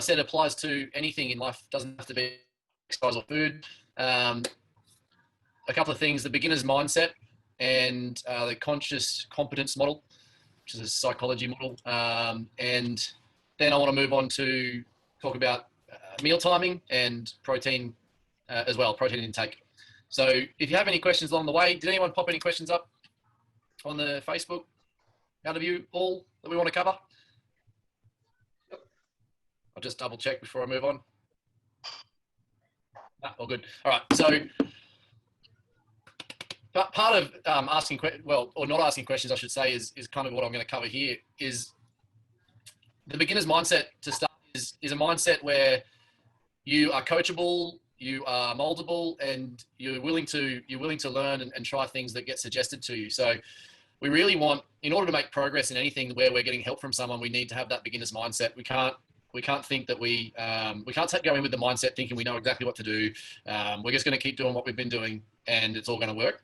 said, it applies to anything in life. It doesn't have to be exercise or food. A couple of things: the beginner's mindset and the conscious competence model, which is a psychology model. And then I want to move on to talk about meal timing and protein as well, protein intake. So if you have any questions along the way, did anyone pop any questions up on the Facebook out of you all that we want to cover? I'll just double check before I move on. All good. All right. So part of asking, well, or not asking questions, I should say, is kind of what I'm going to cover here. Is the beginner's mindset to start is a mindset where you are coachable, you are moldable, and you're willing to learn and try things that get suggested to you. So we really want, in order to make progress in anything where we're getting help from someone, we need to have that beginner's mindset. We can't think that we can't go in with the mindset thinking we know exactly what to do. We're just going to keep doing what we've been doing and it's all going to work.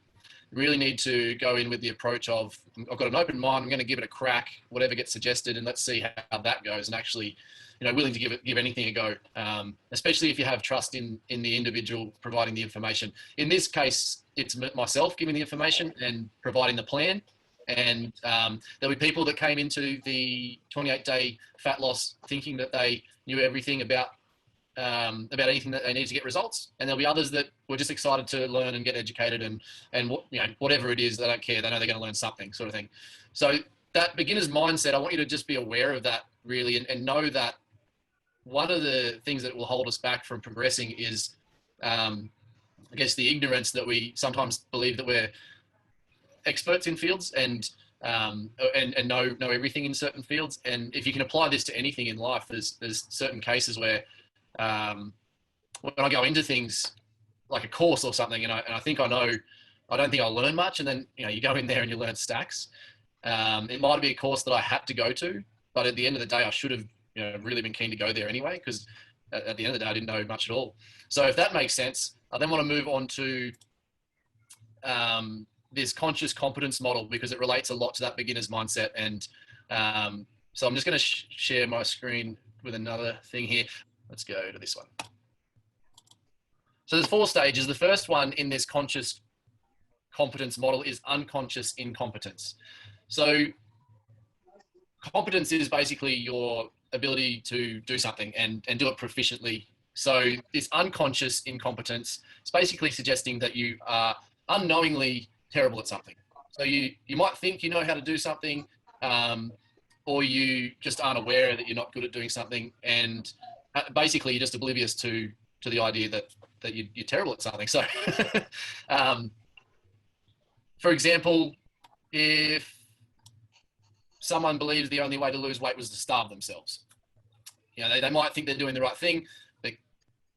We really need to go in with the approach of, I've got an open mind, I'm going to give it a crack, whatever gets suggested, and let's see how that goes, and actually, willing to give anything a go, especially if you have trust in the individual providing the information. In this case, it's myself giving the information and providing the plan. And there'll be people that came into the 28-day fat loss thinking that they knew everything about anything that they need to get results, and there'll be others that were just excited to learn and get educated, and whatever it is, they don't care. They know they're going to learn something, sort of thing. So that beginner's mindset, I want you to just be aware of that, really, and know that one of the things that will hold us back from progressing is, I guess, the ignorance that we sometimes believe that we're experts in fields and know everything in certain fields. And if you can apply this to anything in life, there's certain cases where when I go into things like a course or something, and I think I know, I don't think I'll learn much, and then you go in there and you learn stacks. It might be a course that I had to go to, but at the end of the day, I should have really been keen to go there anyway, because at the end of the day, I didn't know much at all. So if that makes sense, I then want to move on to this conscious competence model, because it relates a lot to that beginner's mindset. And so I'm just going to share my screen with another thing here. Let's go to this one. So there's 4 stages. The first one in this conscious competence model is unconscious incompetence. So competence is basically your ability to do something and do it proficiently. So this unconscious incompetence is basically suggesting that you are unknowingly terrible at something. So you might think you know how to do something, or you just aren't aware that you're not good at doing something, and basically you're just oblivious to the idea that you're terrible at something. So for example, if someone believes the only way to lose weight was to starve themselves, they might think they're doing the right thing. They're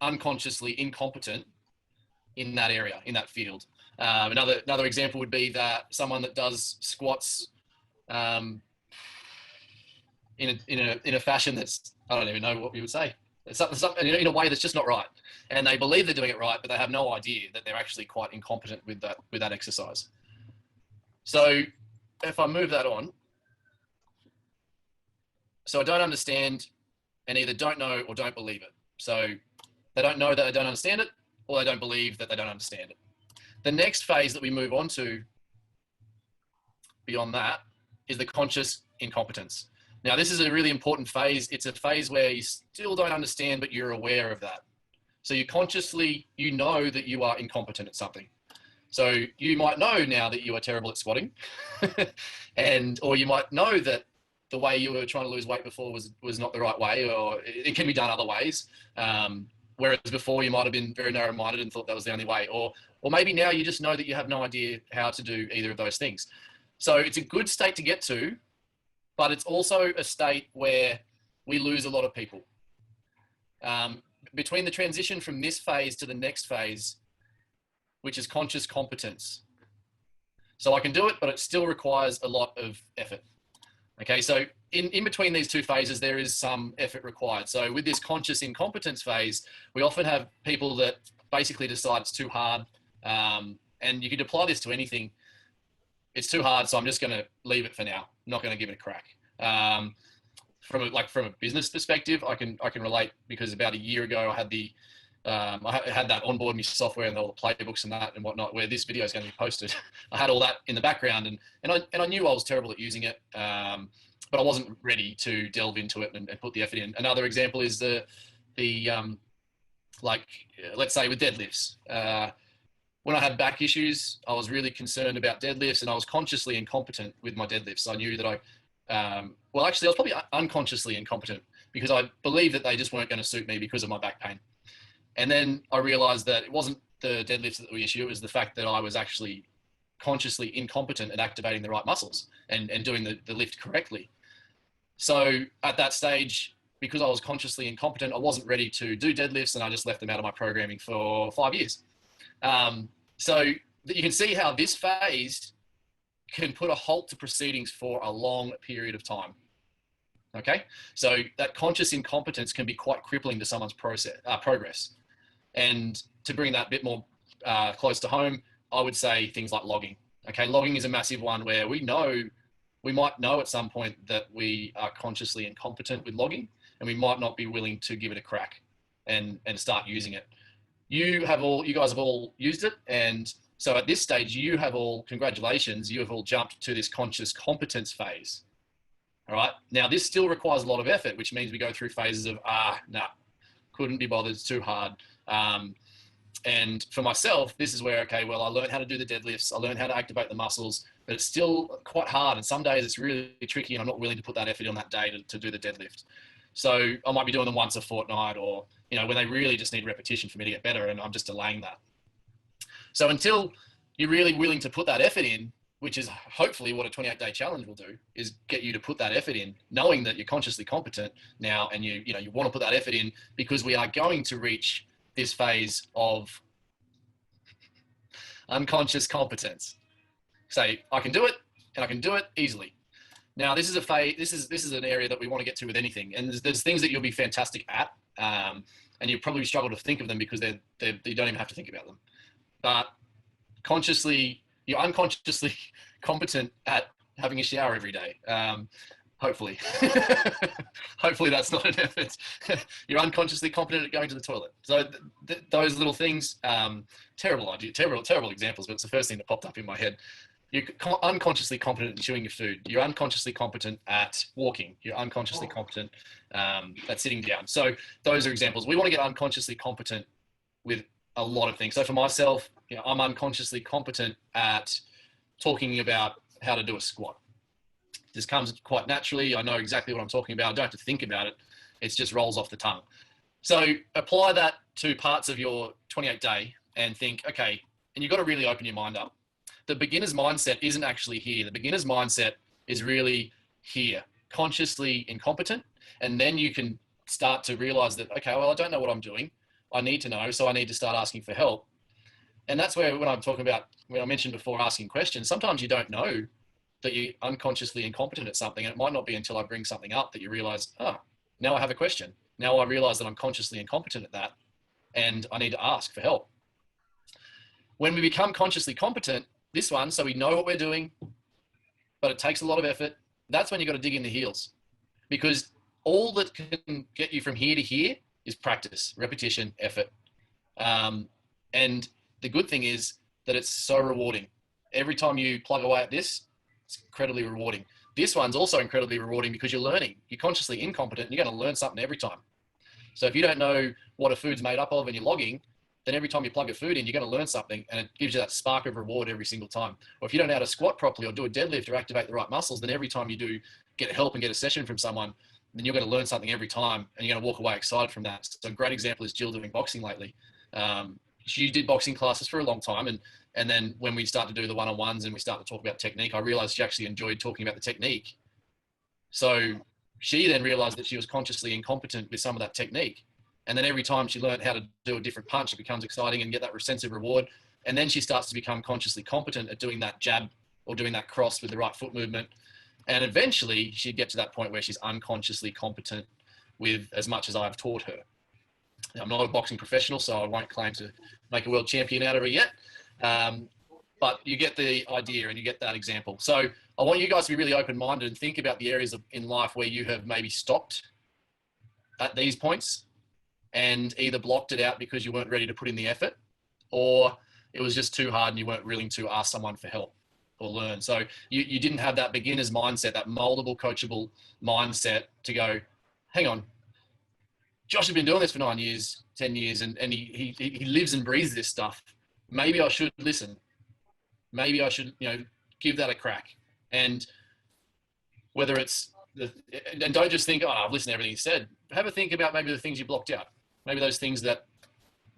unconsciously incompetent in that area, in that field. Another example would be that someone that does squats in a fashion that's, I don't even know what we would say, something in a way that's just not right, and they believe they're doing it right, but they have no idea that they're actually quite incompetent with that exercise. So if I move that on, so I don't understand, and either don't know or don't believe it. So they don't know that they don't understand it, or they don't believe that they don't understand it. The next phase that we move on to beyond that is the conscious incompetence. Now, this is a really important phase. It's a phase where you still don't understand, but you're aware of that. So you consciously, know that you are incompetent at something. So you might know now that you are terrible at squatting, or you might know that the way you were trying to lose weight before was not the right way, or it can be done other ways. Whereas before you might have been very narrow-minded and thought that was the only way. Or maybe now you just know that you have no idea how to do either of those things. So it's a good state to get to, but it's also a state where we lose a lot of people. Between the transition from this phase to the next phase, which is conscious competence. So I can do it, but it still requires a lot of effort. Okay, so in between these 2 phases, there is some effort required. So with this conscious incompetence phase, we often have people that basically decide it's too hard. And you could apply this to anything. It's too hard, so I'm just going to leave it for now. I'm not going to give it a crack. from a business perspective, I can relate, because about a year ago I had I had that onboard me software and all the playbooks and that and whatnot, where this video is going to be posted. I had all that in the background, and I knew I was terrible at using it, but I wasn't ready to delve into it and put the effort in. Another example is like, let's say with deadlifts. When I had back issues, I was really concerned about deadlifts, and I was consciously incompetent with my deadlifts. I knew that I was probably unconsciously incompetent, because I believed that they just weren't going to suit me because of my back pain. And then I realized that it wasn't the deadlifts that were the issue. It was the fact that I was actually consciously incompetent at activating the right muscles and doing the lift correctly. So at that stage, because I was consciously incompetent, I wasn't ready to do deadlifts, and I just left them out of my programming for 5 years. So you can see how this phase can put a halt to proceedings for a long period of time. Okay, so that conscious incompetence can be quite crippling to someone's progress. And to bring that a bit more close to home, I would say things like logging. Okay, logging is a massive one, where we might know at some point that we are consciously incompetent with logging, and we might not be willing to give it a crack and start using it. You guys have all used it, and so at this stage, congratulations, you have all jumped to this conscious competence phase. All right. Now, this still requires a lot of effort, which means we go through phases of, couldn't be bothered, it's too hard. And for myself, this is where, okay, well, I learned how to do the deadlifts, I learned how to activate the muscles, but it's still quite hard. And some days it's really tricky, and I'm not willing to put that effort on that day to do the deadlift. So I might be doing them once a fortnight, or, when they really just need repetition for me to get better, and I'm just delaying that. So until you're really willing to put that effort in, which is hopefully what a 28-day challenge will do, is get you to put that effort in, knowing that you're consciously competent now, and you want to put that effort in, because we are going to reach this phase of unconscious competence. Say, I can do it, and I can do it easily. Now, this is a phase. This is an area that we want to get to with anything, and there's things that you'll be fantastic at, and you'll probably struggle to think of them because you don't even have to think about them. But you're unconsciously competent at having a shower every day. Hopefully. Hopefully that's not an effort. You're unconsciously competent at going to the toilet. So those little things, terrible idea, terrible examples, but it's the first thing that popped up in my head. You're unconsciously competent at chewing your food. You're unconsciously competent at walking. You're unconsciously competent at sitting down. So those are examples. We want to get unconsciously competent with a lot of things. So for myself, I'm unconsciously competent at talking about how to do a squat. This comes quite naturally. I know exactly what I'm talking about. I don't have to think about it. It just rolls off the tongue. So apply that to parts of your 28-day and think, okay, and you've got to really open your mind up. The beginner's mindset isn't actually here. The beginner's mindset is really here, consciously incompetent. And then you can start to realize that, okay, well, I don't know what I'm doing. I need to know, so I need to start asking for help. And that's where, when I'm talking about, when I mentioned before, asking questions, sometimes you don't know that you're unconsciously incompetent at something. And it might not be until I bring something up that you realize, now I have a question. Now I realize that I'm consciously incompetent at that, and I need to ask for help. When we become consciously competent, this one, so we know what we're doing, but it takes a lot of effort, that's when you've got to dig in the heels. Because all that can get you from here to here is practice, repetition, effort. And the good thing is that it's so rewarding. Every time you plug away at this, it's incredibly rewarding. This one's also incredibly rewarding because you're learning. You're consciously incompetent, and you're going to learn something every time. So if you don't know what a food's made up of and you're logging, then every time you plug a food in, you're going to learn something, and it gives you that spark of reward every single time. Or if you don't know how to squat properly or do a deadlift or activate the right muscles, then every time you do get help and get a session from someone, then you're going to learn something every time, and you're going to walk away excited from that. So a great example is Jill doing boxing lately. She did boxing classes for a long time, and then when we start to do the one-on-ones and we start to talk about technique, I realized she actually enjoyed talking about the technique. So she then realized that she was consciously incompetent with some of that technique. And then every time she learned how to do a different punch, it becomes exciting and get that sense of reward. And then she starts to become consciously competent at doing that jab or doing that cross with the right foot movement. And eventually she'd get to that point where she's unconsciously competent with as much as I've taught her. Now, I'm not a boxing professional, so I won't claim to make a world champion out of her yet. But you get the idea and you get that example. So I want you guys to be really open-minded and think about the areas in life where you have maybe stopped at these points and either blocked it out because you weren't ready to put in the effort, or it was just too hard and you weren't willing to ask someone for help or learn. So you didn't have that beginner's mindset, that moldable, coachable mindset to go, hang on, Josh has been doing this for 9 years, 10 years, and he lives and breathes this stuff. Maybe I should listen. Maybe I should, give that a crack. And whether it's, and don't just think, oh, I've listened to everything he said. Have a think about maybe the things you blocked out. Maybe those things that,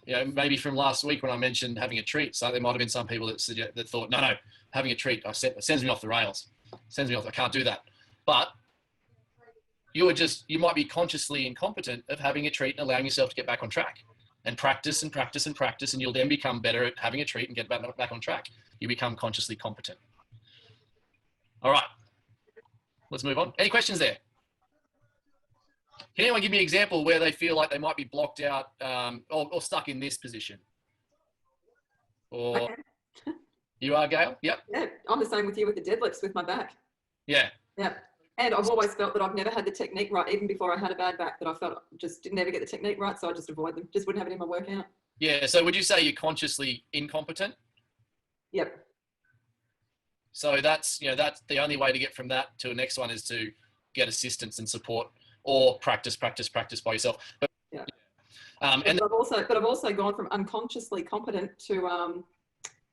maybe from last week when I mentioned having a treat. So there might have been some people that thought, no, having a treat, it sends me off the rails. Sends me off, I can't do that. But you might be consciously incompetent of having a treat and allowing yourself to get back on track, and practice and practice and practice. And you'll then become better at having a treat and get back on track. You become consciously competent. All right, let's move on. Any questions there? Can anyone give me an example where they feel like they might be blocked out or stuck in this position? Or okay. You are, Gail? Yep. Yeah, I'm the same with you with the deadlifts with my back. Yeah. Yeah. And I've always felt that I've never had the technique right, even before I had a bad back, that I felt just didn't ever get the technique right. So I just avoid them. Just wouldn't have it in my workout. Yeah. So would you say you're consciously incompetent? Yep. So that's the only way to get from that to the next one is to get assistance and support, or practice by yourself. But, yeah. And I've also gone from unconsciously competent to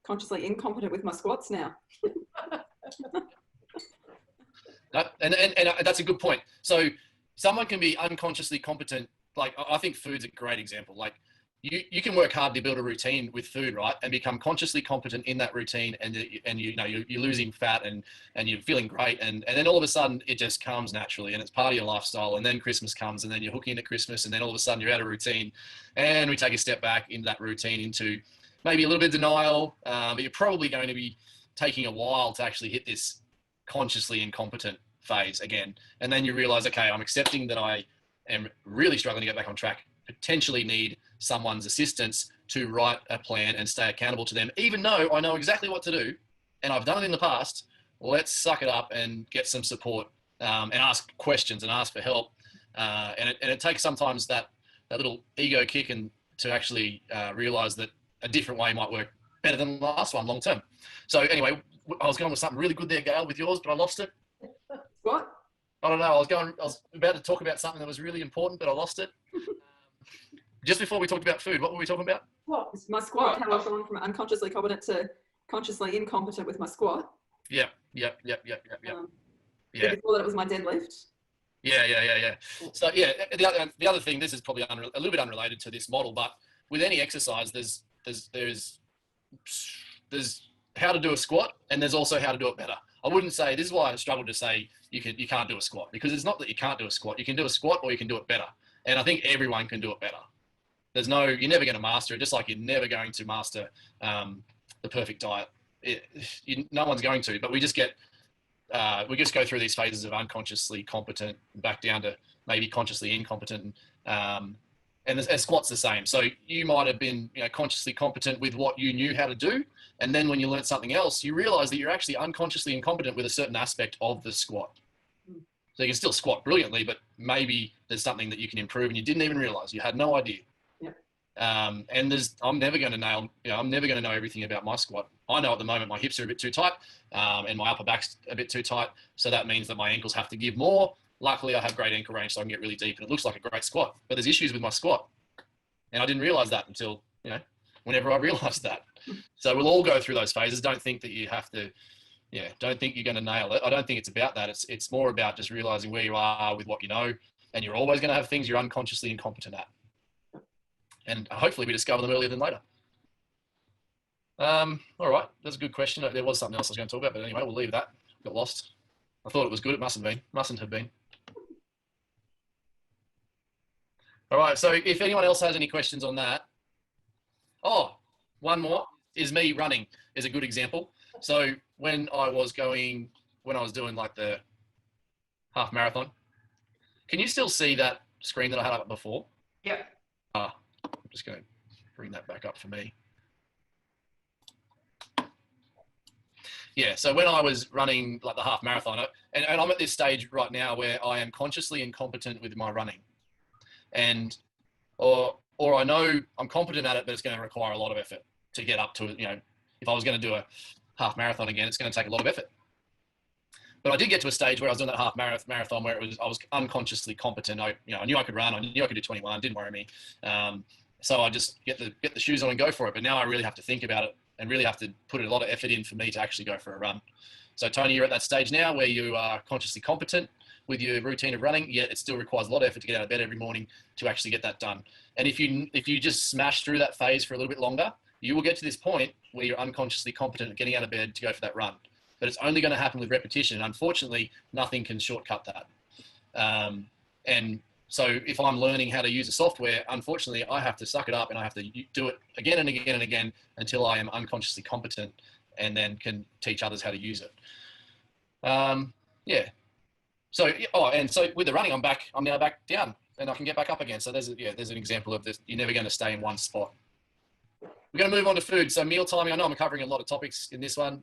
consciously incompetent with my squats now. and that's a good point. So someone can be unconsciously competent. Like, I think food's a great example. Like, you can work hard to build a routine with food, right, and become consciously competent in that routine, and you're losing fat and you're feeling great, and then all of a sudden it just comes naturally, and it's part of your lifestyle. And then Christmas comes, and then you're hooking into Christmas, and then all of a sudden you're out of routine, and we take a step back into that routine, into maybe a little bit of denial, but you're probably going to be taking a while to actually hit this consciously incompetent phase again. And then you realize, okay, I'm accepting that I am really struggling to get back on track, potentially need someone's assistance to write a plan and stay accountable to them, even though I know exactly what to do and I've done it in the past. Let's suck it up and get some support, and ask questions and ask for help. And it takes sometimes that little ego kick and to actually realize that a different way might work better than the last one long term. So anyway, I was going with something really good there, Gail, with yours, but I lost it. What? I don't know. I was about to talk about something that was really important, but I lost it. Just before we talked about food, what were we talking about? What? My squat, how I've gone from unconsciously competent to consciously incompetent with my squat. Yep. Yeah. Before that, it was my deadlift. Yeah. So yeah, the other thing, this is probably a little bit unrelated to this model, but with any exercise, there's how to do a squat, and there's also how to do it better. I wouldn't say, this is why I struggle to say you can't do a squat, because it's not that you can't do a squat. You can do a squat, or you can do it better. And I think everyone can do it better. You're never going to master it, just like you're never going to master the perfect diet. No one's going to, but we just go through these phases of unconsciously competent, back down to maybe consciously incompetent. And squat's the same. So you might have been consciously competent with what you knew how to do. And then when you learn something else, you realize that you're actually unconsciously incompetent with a certain aspect of the squat. So you can still squat brilliantly, but maybe there's something that you can improve and you didn't even realize. You had no idea. Yep. And I'm never going to I'm never going to know everything about my squat. I know at the moment my hips are a bit too tight, and my upper back's a bit too tight. So that means that my ankles have to give more. Luckily, I have great ankle range, so I can get really deep, and it looks like a great squat. But there's issues with my squat, and I didn't realize that until whenever I realized that. So we'll all go through those phases. Don't think that you have to. Don't think you're going to nail it. I don't think it's about that. It's more about just realizing where you are with what you know, and you're always going to have things you're unconsciously incompetent at. And hopefully we discover them earlier than later. All right, that's a good question. There was something else I was going to talk about, but anyway, we'll leave that. Got lost. I thought it was good. It mustn't have been. All right, so if anyone else has any questions on that. Oh, one more is me running is a good example. So when I was doing like the half marathon, can you still see that screen that I had up before? Yeah. I'm just going to bring that back up for me. Yeah. So when I was running like the half marathon, and I'm at this stage right now where I am consciously incompetent with my running, and or I know I'm competent at it, but it's going to require a lot of effort to get up to it. If I was going to do a half marathon again, it's going to take a lot of effort. But I did get to a stage where I was doing that half marathon where I was unconsciously competent. I knew I could run. I knew I could do 21. Didn't worry me. So I just get the shoes on and go for it. But now I really have to think about it and really have to put a lot of effort in for me to actually go for a run. So Tony, you're at that stage now where you are consciously competent with your routine of running, yet it still requires a lot of effort to get out of bed every morning to actually get that done. And if you just smash through that phase for a little bit longer, you will get to this point where you're unconsciously competent at getting out of bed to go for that run. But it's only going to happen with repetition. And unfortunately, nothing can shortcut that. And so if I'm learning how to use a software, unfortunately, I have to suck it up and I have to do it again and again and again until I am unconsciously competent and then can teach others how to use it. Yeah. So, and so with the running, I'm now back down and I can get back up again. So there's an example of this. You're never going to stay in one spot. We're going to move on to food. So meal timing. I know I'm covering a lot of topics in this one.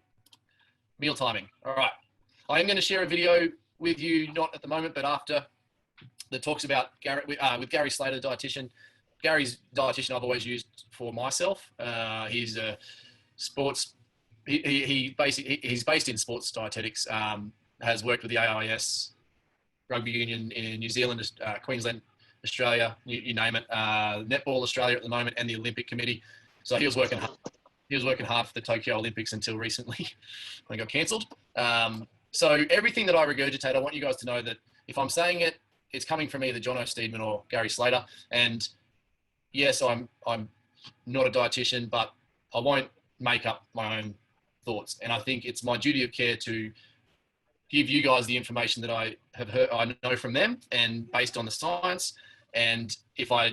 Meal timing. All right. I am going to share a video with you, not at the moment, but after, that talks about with Gary Slater, the dietitian. Gary's dietitian I've always used for myself. He's a sports. He's based in sports dietetics. Has worked with the AIS, Rugby Union in New Zealand, Queensland, Australia, you name it. Netball Australia at the moment, and the Olympic Committee. So he was working hard. He was working hard for the Tokyo Olympics until recently, when it got cancelled. So everything that I regurgitate, I want you guys to know that if I'm saying it, it's coming from either John O'Steedman or Gary Slater. And yes, I'm not a dietitian, but I won't make up my own thoughts. And I think it's my duty of care to give you guys the information that I have heard, I know from them, and based on the science. And if I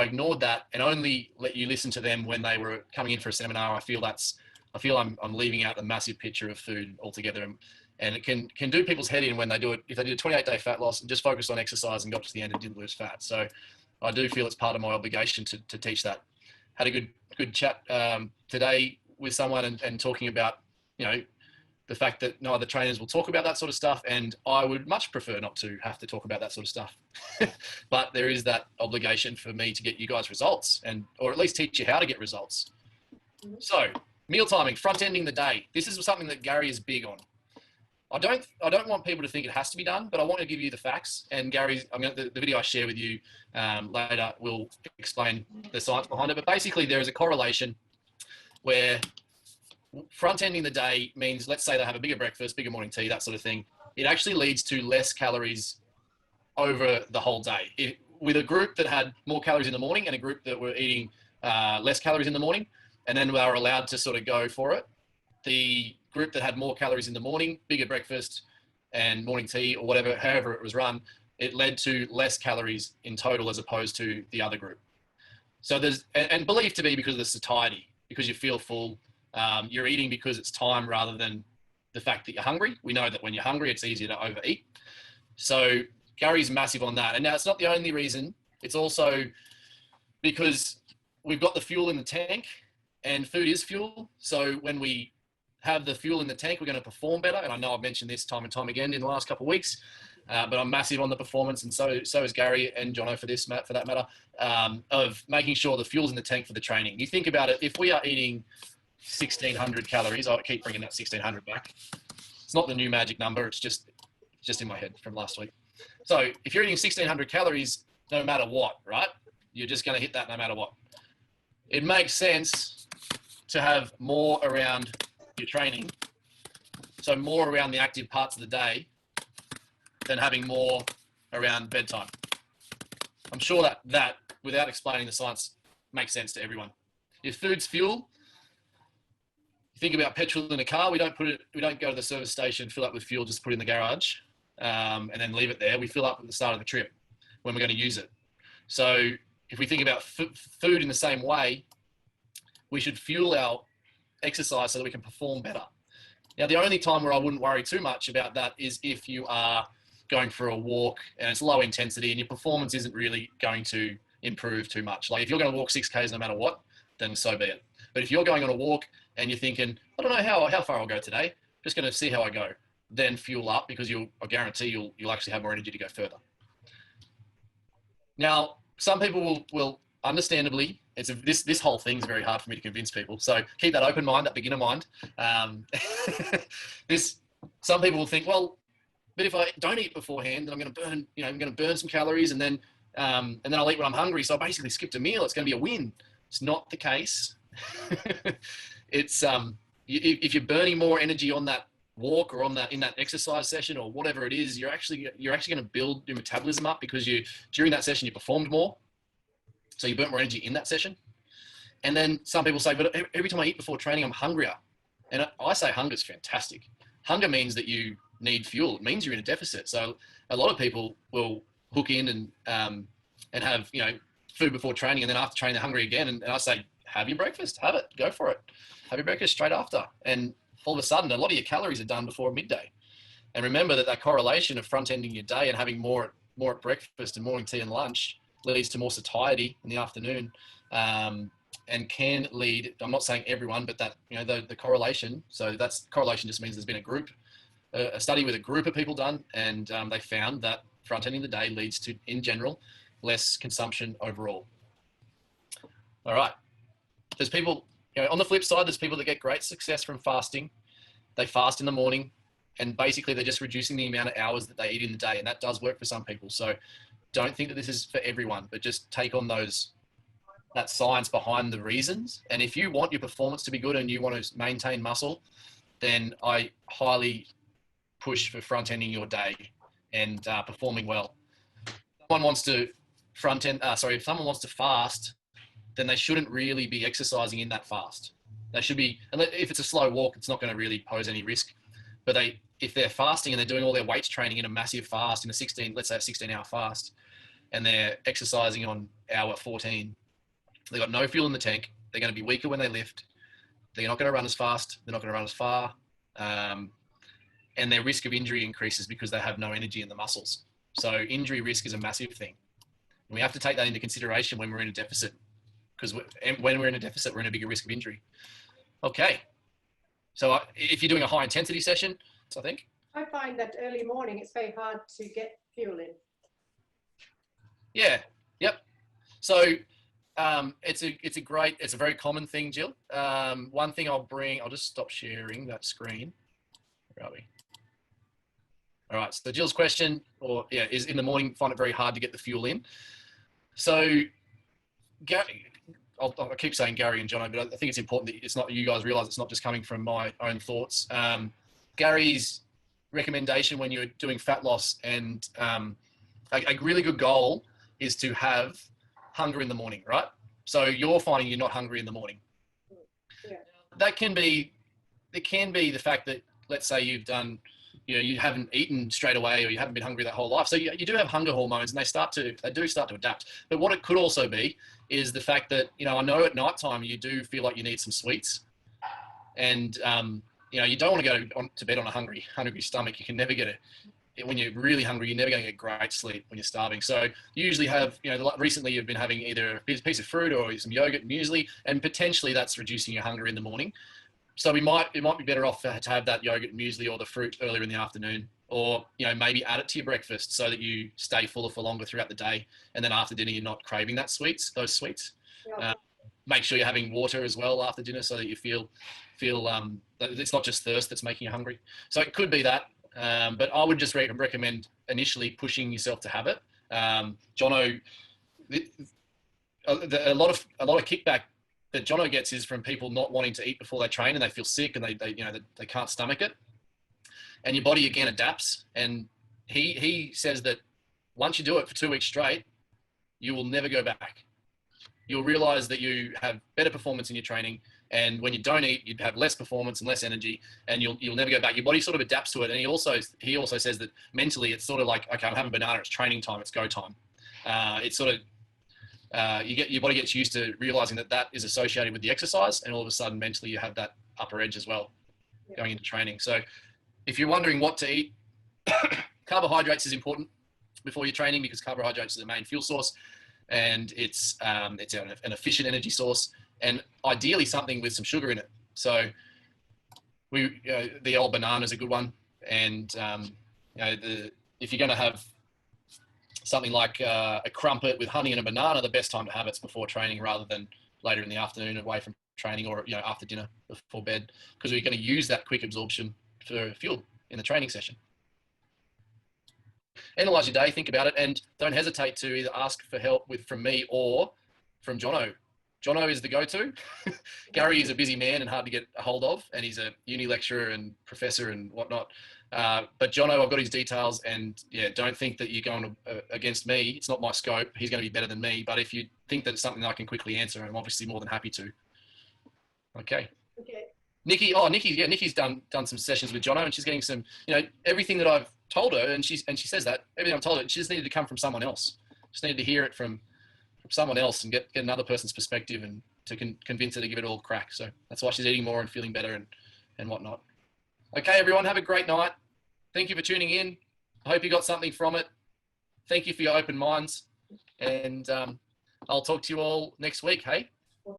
ignored that and only let you listen to them when they were coming in for a seminar, I feel I'm leaving out the massive picture of food altogether. And it can do people's head in when they do it. If they did a 28-day fat loss and just focused on exercise and got to the end and didn't lose fat. So I do feel it's part of my obligation to teach that. Had a good chat today with someone and talking about, the fact that no other trainers will talk about that sort of stuff. And I would much prefer not to have to talk about that sort of stuff. But there is that obligation for me to get you guys results or at least teach you how to get results. So meal timing, front ending the day. This is something that Gary is big on. I don't want people to think it has to be done, but I want to give you the facts. And Gary's, the video I share with you later will explain the science behind it. But basically, there is a correlation where front-ending the day means, let's say they have a bigger breakfast, bigger morning tea, that sort of thing. It actually leads to less calories over the whole day. With a group that had more calories in the morning and a group that were eating less calories in the morning, and then they were allowed to sort of go for it, the group that had more calories in the morning, bigger breakfast and morning tea or whatever, however it was run, it led to less calories in total as opposed to the other group. So and believed to be because of the satiety, because you feel full, you're eating because it's time rather than the fact that you're hungry. We know that when you're hungry, it's easier to overeat. So Gary's massive on that. And now it's not the only reason. It's also because we've got the fuel in the tank, and food is fuel. So when we have the fuel in the tank, we're going to perform better. And I know I've mentioned this time and time again in the last couple of weeks, but I'm massive on the performance, and so is Gary and Jono for that matter, of making sure the fuel's in the tank for the training. You think about it, if we are eating 1,600 calories, I keep bringing that 1,600 back. It's not the new magic number. It's just in my head from last week. So if you're eating 1,600 calories, no matter what, right? You're just going to hit that no matter what. It makes sense to have more around your training, so more around the active parts of the day than having more around bedtime. I'm sure that without explaining the science makes sense to everyone. If food's fuel, think about petrol in a car. We don't go to the service station, fill up with fuel, just put it in the garage, and then leave it there. We fill up at the start of the trip when we're going to use it. So if we think about food in the same way, we should fuel our exercise so that we can perform better. Now, the only time where I wouldn't worry too much about that is if you are going for a walk and it's low intensity and your performance isn't really going to improve too much. Like if you're going to walk 6Ks no matter what, then so be it. But if you're going on a walk and you're thinking, I don't know how far I'll go today, just going to see how I go. Then fuel up, because I guarantee you'll actually have more energy to go further. Now, some people will understandably, this whole thing is very hard for me to convince people. So keep that open mind, that beginner mind. Some people will think, well, but if I don't eat beforehand, then I'm going to burn, I'm going to burn some calories, and then I'll eat when I'm hungry. So I basically skipped a meal. It's going to be a win. It's not the case. It's if you're burning more energy on that walk or in that exercise session or whatever it is, you're actually going to build your metabolism up, because during that session you performed more, so you burnt more energy in that session. And then some people say, but every time I eat before training, I'm hungrier. And I say hunger is fantastic. Hunger means that you need fuel. It means you're in a deficit. So a lot of people will hook in and have food before training, and then after training they're hungry again. And I say, have your breakfast, have it, go for it, have your breakfast straight after, and all of a sudden a lot of your calories are done before midday. And remember that correlation of front ending your day and having more at breakfast and morning tea and lunch leads to more satiety in the afternoon, and can lead, I'm not saying everyone, but that the correlation. So that's correlation just means there's been a study with a group of people done, and they found that front ending the day leads to, in general, less consumption overall. All right. There's people, on the flip side, there's people that get great success from fasting. They fast in the morning, and basically they're just reducing the amount of hours that they eat in the day. And that does work for some people. So don't think that this is for everyone, but just take on that science behind the reasons. And if you want your performance to be good and you want to maintain muscle, then I highly push for front ending your day and performing well. If someone wants to fast, then they shouldn't really be exercising in that fast. They should be, if it's a slow walk, it's not going to really pose any risk. But if they're fasting and they're doing all their weights training in a massive fast, let's say a 16-hour fast, and they're exercising on hour 14, they've got no fuel in the tank. They're going to be weaker when they lift. They're not going to run as fast. They're not going to run as far. And their risk of injury increases because they have no energy in the muscles. So injury risk is a massive thing. And we have to take that into consideration when we're in a deficit, because when we're in a deficit, we're in a bigger risk of injury. Okay. So if you're doing a high intensity session, I think. I find that early morning, it's very hard to get fuel in. Yeah. Yep. So it's a very common thing, Jill. One thing I'll just stop sharing that screen. Where are we? All right. So Jill's question, is in the morning, find it very hard to get the fuel in. So Gary, I keep saying Gary and Jono, but I think it's important that you guys realize it's not just coming from my own thoughts. Gary's recommendation when you're doing fat loss, and a really good goal is to have hunger in the morning, right? So you're finding you're not hungry in the morning. Yeah. It can be the fact that, let's say you've done, you haven't eaten straight away, or you haven't been hungry that whole life. So you do have hunger hormones, and they do start to adapt. But what it could also be is the fact that, I know at nighttime you do feel like you need some sweets, and you don't want to go to bed on a hungry stomach. You can never get when you're really hungry, you're never going to get great sleep when you're starving. So you usually have, recently you've been having either a piece of fruit or some yogurt and muesli, and potentially that's reducing your hunger in the morning. So it might be better off to have that yogurt and muesli or the fruit earlier in the afternoon, or maybe add it to your breakfast so that you stay fuller for longer throughout the day, and then after dinner you're not craving those sweets. Yeah. Make sure you're having water as well after dinner, so that you feel it's not just thirst that's making you hungry. So it could be that, but I would just recommend initially pushing yourself to have it. Jono, a lot of kickback that Jono gets is from people not wanting to eat before they train, and they feel sick, and they can't stomach it. And your body again adapts. And he says that once you do it for 2 weeks straight, you will never go back. You'll realize that you have better performance in your training, and when you don't eat, you'd have less performance and less energy, and you'll never go back. Your body sort of adapts to it. And he also says that mentally it's sort of like, okay, I'm having a banana, it's training time, it's go time. It's sort of your body gets used to realizing that is associated with the exercise, and all of a sudden mentally you have that upper edge as well going into training. So if you're wondering what to eat, carbohydrates is important before your training, because carbohydrates is the main fuel source, and it's an efficient energy source, and ideally something with some sugar in it. So the old banana is a good one. And, if you're going to have something like a crumpet with honey and a banana, the best time to have it's before training rather than later in the afternoon away from training, or after dinner before bed, because we're going to use that quick absorption for fuel in the training session. Analyze your day, think about it, and don't hesitate to either ask for help from me or from Jono. Jono is the go-to. Gary is a busy man and hard to get a hold of, and he's a uni lecturer and professor and whatnot. But Jono, I've got his details, and don't think that you're going against me. It's not my scope. He's going to be better than me. But if you think that it's something that I can quickly answer, I'm obviously more than happy to. Okay. Okay. Nikki's done some sessions with Jono, and she's getting some, everything that I've told her, and she says that everything I've told her, she just needed to come from someone else. Just needed to hear it from someone else and get another person's perspective, and to convince her to give it all a crack. So that's why she's eating more and feeling better and whatnot. Okay, everyone, have a great night. Thank you for tuning in. I hope you got something from it. Thank you for your open minds, and I'll talk to you all next week. Hey.